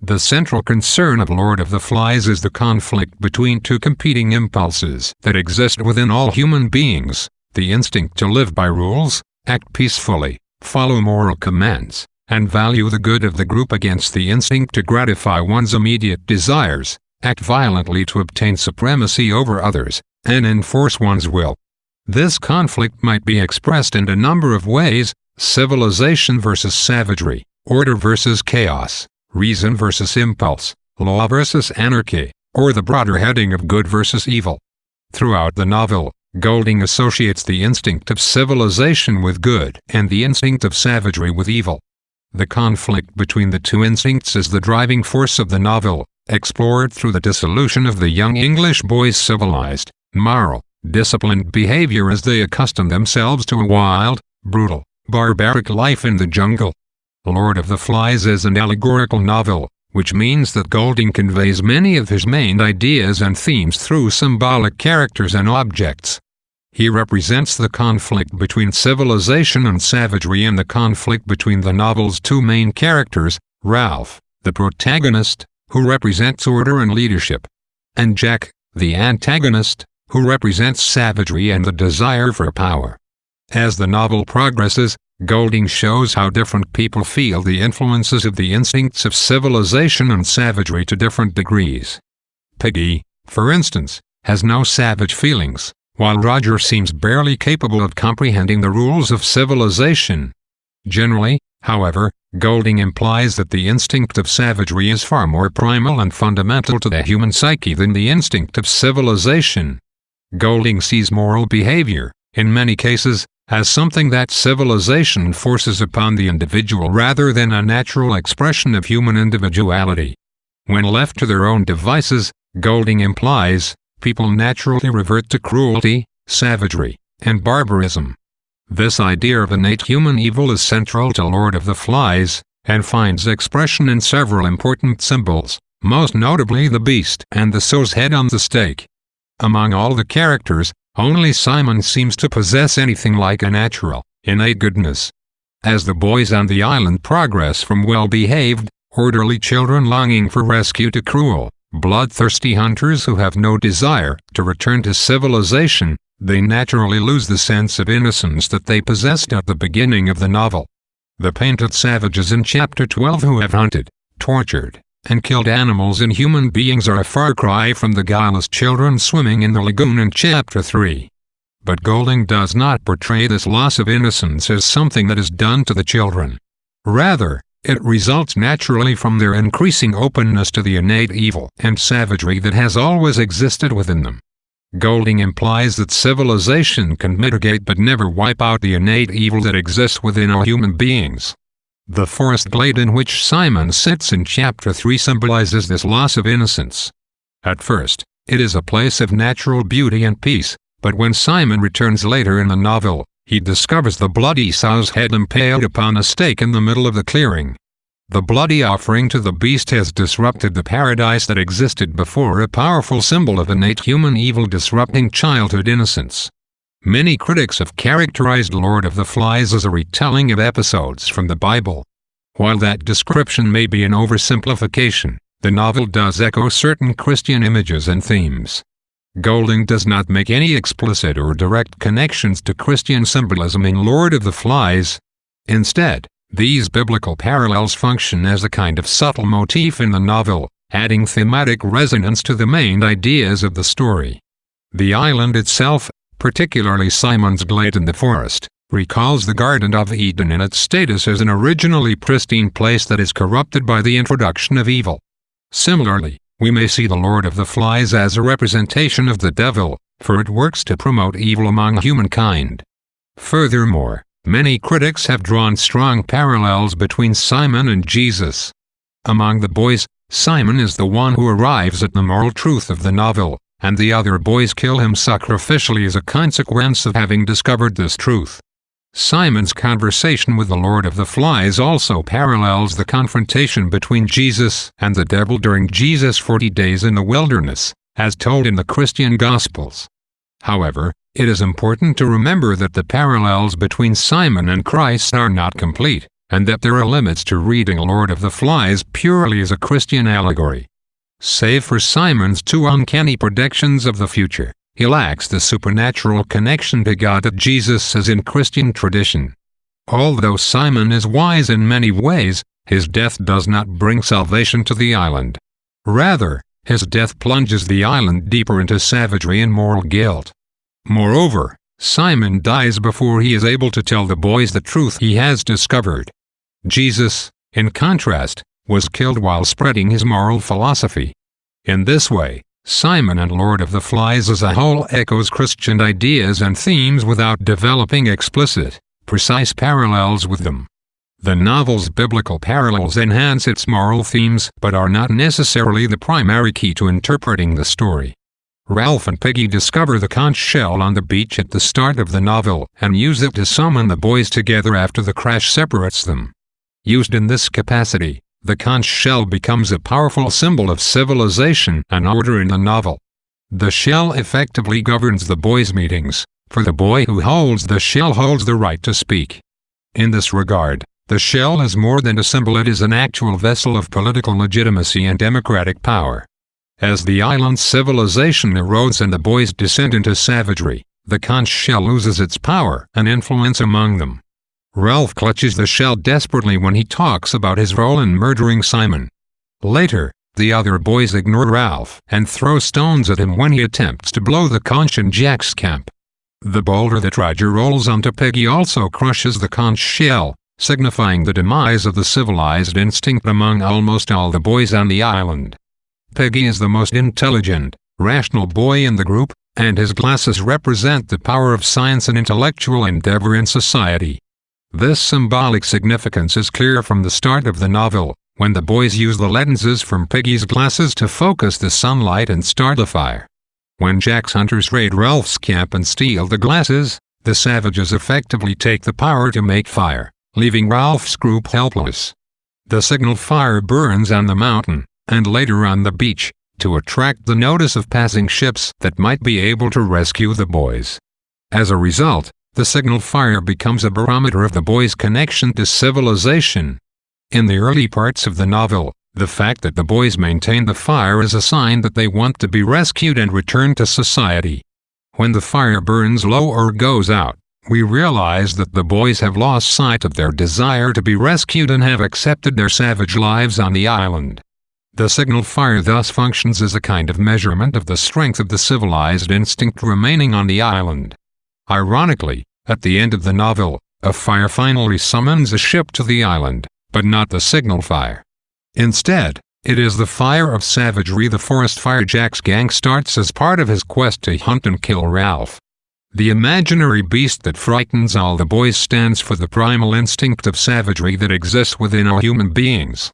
The central concern of Lord of the Flies is the conflict between two competing impulses that exist within all human beings: the instinct to live by rules, act peacefully, follow moral commands, and value the good of the group, against the instinct to gratify one's immediate desires, act violently to obtain supremacy over others, and enforce one's will. This conflict might be expressed in a number of ways: civilization versus savagery, order versus chaos, reason versus impulse, law versus anarchy, or the broader heading of good versus evil. Throughout the novel, Golding associates the instinct of civilization with good and the instinct of savagery with evil. The conflict between the two instincts is the driving force of the novel, explored through the dissolution of the young English boys' civilized, moral, disciplined behavior as they accustom themselves to a wild, brutal, barbaric life in the jungle. Lord of the Flies is an allegorical novel, which means that Golding conveys many of his main ideas and themes through symbolic characters and objects. He represents the conflict between civilization and savagery and the conflict between the novel's two main characters, Ralph, the protagonist, who represents order and leadership, and Jack, the antagonist, who represents savagery and the desire for power. As the novel progresses, Golding shows how different people feel the influences of the instincts of civilization and savagery to different degrees. Piggy, for instance, has no savage feelings, while Roger seems barely capable of comprehending the rules of civilization. Generally, however, Golding implies that the instinct of savagery is far more primal and fundamental to the human psyche than the instinct of civilization. Golding sees moral behavior, in many cases, as something that civilization forces upon the individual rather than a natural expression of human individuality. When left to their own devices, Golding implies, people naturally revert to cruelty, savagery, and barbarism. This idea of innate human evil is central to Lord of the Flies, and finds expression in several important symbols, most notably the beast and the sow's head on the stake. Among all the characters, only Simon seems to possess anything like a natural, innate goodness. As the boys on the island progress from well-behaved, orderly children longing for rescue to cruel, bloodthirsty hunters who have no desire to return to civilization, they naturally lose the sense of innocence that they possessed at the beginning of the novel. The painted savages in Chapter 12 who have hunted, tortured, and killed animals and human beings are a far cry from the guileless children swimming in the lagoon in Chapter 3. But Golding does not portray this loss of innocence as something that is done to the children. Rather, it results naturally from their increasing openness to the innate evil and savagery that has always existed within them. Golding implies that civilization can mitigate but never wipe out the innate evil that exists within all human beings. The forest glade in which Simon sits in Chapter 3 symbolizes this loss of innocence. At first, it is a place of natural beauty and peace, but when Simon returns later in the novel, he discovers the bloody sow's head impaled upon a stake in the middle of the clearing. The bloody offering to the beast has disrupted the paradise that existed before, a powerful symbol of innate human evil disrupting childhood innocence. Many critics have characterized Lord of the Flies as a retelling of episodes from the Bible. While that description may be an oversimplification, the novel does echo certain Christian images and themes. Golding does not make any explicit or direct connections to Christian symbolism in Lord of the Flies. Instead, these biblical parallels function as a kind of subtle motif in the novel, adding thematic resonance to the main ideas of the story. The island itself, particularly Simon's glade in the forest, recalls the Garden of Eden in its status as an originally pristine place that is corrupted by the introduction of evil. Similarly, we may see the Lord of the Flies as a representation of the devil, for it works to promote evil among humankind. Furthermore, many critics have drawn strong parallels between Simon and Jesus. Among the boys, Simon is the one who arrives at the moral truth of the novel, and the other boys kill him sacrificially as a consequence of having discovered this truth. Simon's conversation with the Lord of the Flies also parallels the confrontation between Jesus and the devil during Jesus' 40 days in the wilderness, as told in the Christian Gospels. However, it is important to remember that the parallels between Simon and Christ are not complete, and that there are limits to reading Lord of the Flies purely as a Christian allegory. Save for Simon's two uncanny predictions of the future, he lacks the supernatural connection to God that Jesus has in Christian tradition. Although Simon is wise in many ways, his death does not bring salvation to the island. Rather, his death plunges the island deeper into savagery and moral guilt. Moreover, Simon dies before he is able to tell the boys the truth he has discovered. Jesus, in contrast, was killed while spreading his moral philosophy. In this way, Simon and Lord of the Flies as a whole echoes Christian ideas and themes without developing explicit, precise parallels with them. The novel's biblical parallels enhance its moral themes but are not necessarily the primary key to interpreting the story. Ralph and Peggy discover the conch shell on the beach at the start of the novel and use it to summon the boys together after the crash separates them. Used in this capacity, the conch shell becomes a powerful symbol of civilization and order in the novel. The shell effectively governs the boys' meetings, for the boy who holds the shell holds the right to speak. In this regard, the shell is more than a symbol, it is an actual vessel of political legitimacy and democratic power. As the island's civilization erodes and the boys descend into savagery, the conch shell loses its power and influence among them. Ralph clutches the shell desperately when he talks about his role in murdering Simon. Later, the other boys ignore Ralph and throw stones at him when he attempts to blow the conch in Jack's camp. The boulder that Roger rolls onto Peggy also crushes the conch shell, signifying the demise of the civilized instinct among almost all the boys on the island. Peggy is the most intelligent, rational boy in the group, and his glasses represent the power of science and intellectual endeavor in society. This symbolic significance is clear from the start of the novel, when the boys use the lenses from Peggy's glasses to focus the sunlight and start a fire. When Jack's hunters raid Ralph's camp and steal the glasses, the savages effectively take the power to make fire, leaving Ralph's group helpless. The signal fire burns on the mountain, and later on the beach, to attract the notice of passing ships that might be able to rescue the boys. As a result, the signal fire becomes a barometer of the boys' connection to civilization. In the early parts of the novel, the fact that the boys maintain the fire is a sign that they want to be rescued and return to society. When the fire burns low or goes out, we realize that the boys have lost sight of their desire to be rescued and have accepted their savage lives on the island. The signal fire thus functions as a kind of measurement of the strength of the civilized instinct remaining on the island. Ironically, at the end of the novel, a fire finally summons a ship to the island, but not the signal fire. Instead, it is the fire of savagery, the forest fire Jack's gang starts as part of his quest to hunt and kill Ralph. The imaginary beast that frightens all the boys stands for the primal instinct of savagery that exists within all human beings.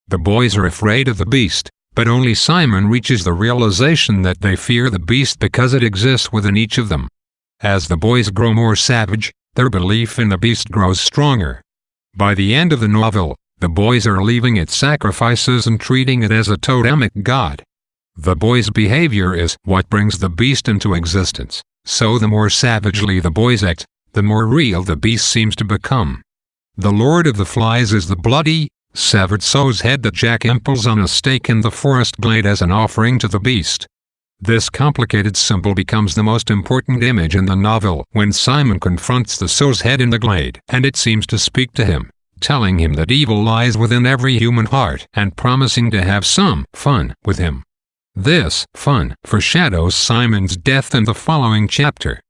The boys are afraid of the beast, but only Simon reaches the realization that they fear the beast because it exists within each of them. As the boys grow more savage, their belief in the beast grows stronger. By the end of the novel, the boys are leaving its sacrifices and treating it as a totemic god. The boys' behavior is what brings the beast into existence, so the more savagely the boys act, the more real the beast seems to become. The Lord of the Flies is the bloody, severed sow's head that Jack impales on a stake in the forest glade as an offering to the beast. This complicated symbol becomes the most important image in the novel when Simon confronts the sow's head in the glade, and it seems to speak to him, telling him that evil lies within every human heart and promising to have some fun with him. This fun foreshadows Simon's death in the following chapter.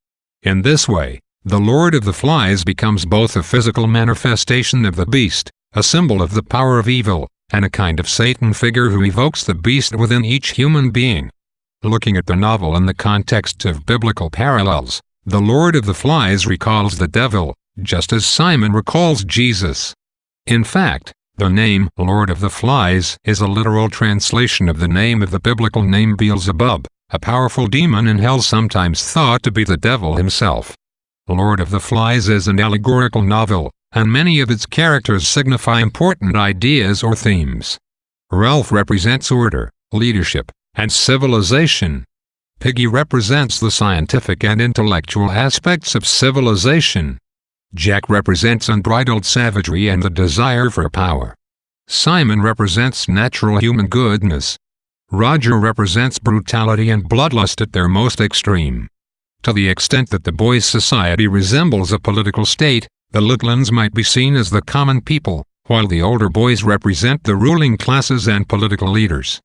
In this way, the Lord of the Flies becomes both a physical manifestation of the beast, a symbol of the power of evil, and a kind of Satan figure who evokes the beast within each human being. Looking at the novel in the context of biblical parallels, the Lord of the Flies recalls the devil, just as Simon recalls Jesus. In fact, the name Lord of the Flies is a literal translation of the name of the biblical name Beelzebub, a powerful demon in hell sometimes thought to be the devil himself. Lord of the Flies is an allegorical novel, and many of its characters signify important ideas or themes. Ralph represents order, leadership, and civilization. Peggy represents the scientific and intellectual aspects of civilization. Jack represents unbridled savagery and the desire for power. Simon represents natural human goodness. Roger represents brutality and bloodlust at their most extreme. To the extent that the boys' society resembles a political state, the little ones might be seen as the common people, while the older boys represent the ruling classes and political leaders.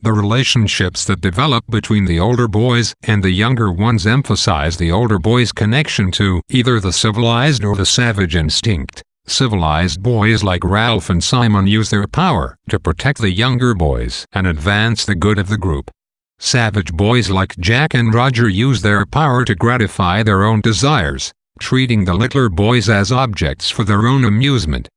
The relationships that develop between the older boys and the younger ones emphasize the older boys' connection to either the civilized or the savage instinct. Civilized boys like Ralph and Simon use their power to protect the younger boys and advance the good of the group. Savage boys like Jack and Roger use their power to gratify their own desires, treating the littler boys as objects for their own amusement.